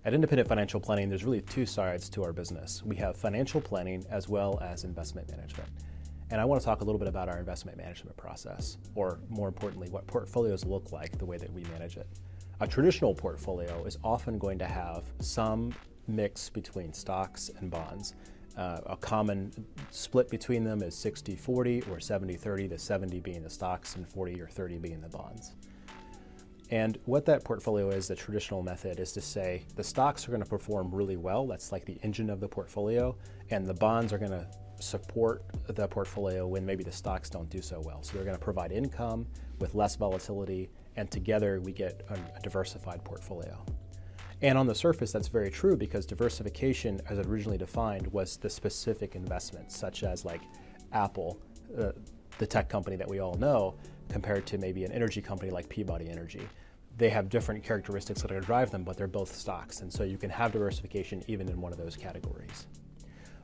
At Independent Financial Planning, there's really two sides to our business. We have financial planning as well as investment management. And I want to talk a little bit about our investment management process, or more importantly, what portfolios look like, the way that we manage it. A traditional portfolio is often going to have some mix between stocks and bonds. A common split between them is 60-40 or 70-30, the 70 being the stocks and 40 or 30 being the bonds. And what that portfolio is, the traditional method, is to say the stocks are going to perform really well. That's like the engine of the portfolio. And the bonds are going to support the portfolio when maybe the stocks don't do so well. So they're going to provide income with less volatility, and together we get a diversified portfolio. And on the surface, that's very true, because diversification, as originally defined, was the specific investments, such as like Apple, the tech company that we all know, compared to maybe an energy company like Peabody Energy. They have different characteristics that are going to drive them, but they're both stocks. And so you can have diversification even in one of those categories.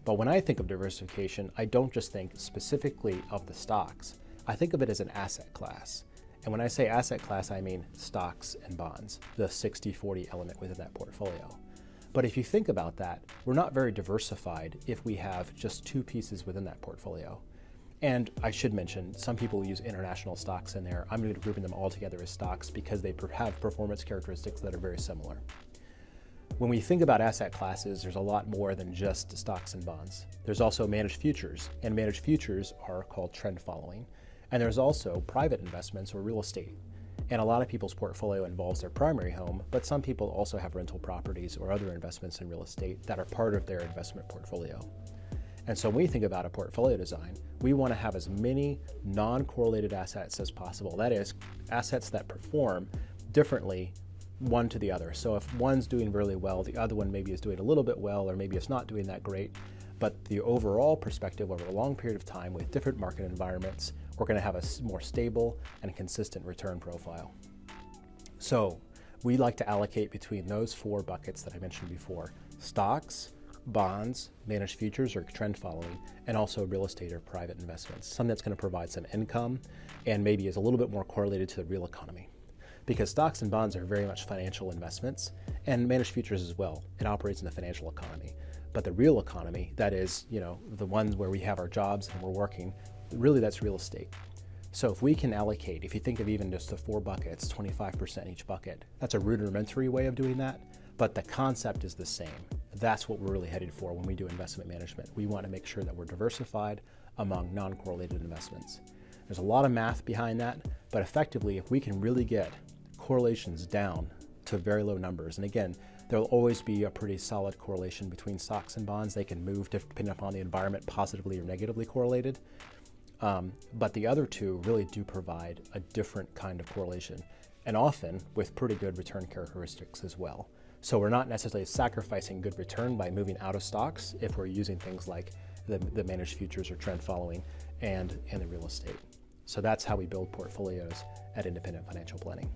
But when I think of diversification, I don't just think specifically of the stocks. I think of it as an asset class. And when I say asset class, I mean stocks and bonds, the 60-40 element within that portfolio. But if you think about that, we're not very diversified if we have just two pieces within that portfolio. And I should mention, some people use international stocks in there. I'm going to be grouping them all together as stocks because they have performance characteristics that are very similar. When we think about asset classes, there's a lot more than just stocks and bonds. There's also managed futures, and managed futures are called trend following. And there's also private investments or real estate. And a lot of people's portfolio involves their primary home, but some people also have rental properties or other investments in real estate that are part of their investment portfolio. And so when we think about a portfolio design, we want to have as many non-correlated assets as possible. That is, assets that perform differently one to the other. So if one's doing really well, the other one maybe is doing a little bit well, or maybe it's not doing that great. But the overall perspective over a long period of time with different market environments, we're going to have a more stable and consistent return profile. So we like to allocate between those four buckets that I mentioned before: stocks, bonds, managed futures or trend following, and also real estate or private investments, something that's going to provide some income and maybe is a little bit more correlated to the real economy. Because stocks and bonds are very much financial investments, and managed futures as well. It operates in the financial economy. But the real economy, that is, the ones where we have our jobs and we're working, really that's real estate. So if we can allocate, if you think of even just the four buckets, 25% each bucket, that's a rudimentary way of doing that, but the concept is the same. That's what we're really headed for when we do investment management. We want to make sure that we're diversified among non-correlated investments. There's a lot of math behind that, but effectively, if we can really get correlations down to very low numbers, and again, there'll always be a pretty solid correlation between stocks and bonds. They can move depending upon the environment, positively or negatively correlated. But the other two really do provide a different kind of correlation, and often with pretty good return characteristics as well. So we're not necessarily sacrificing good return by moving out of stocks if we're using things like the managed futures or trend following and the real estate. So that's how we build portfolios at Independent Financial Planning.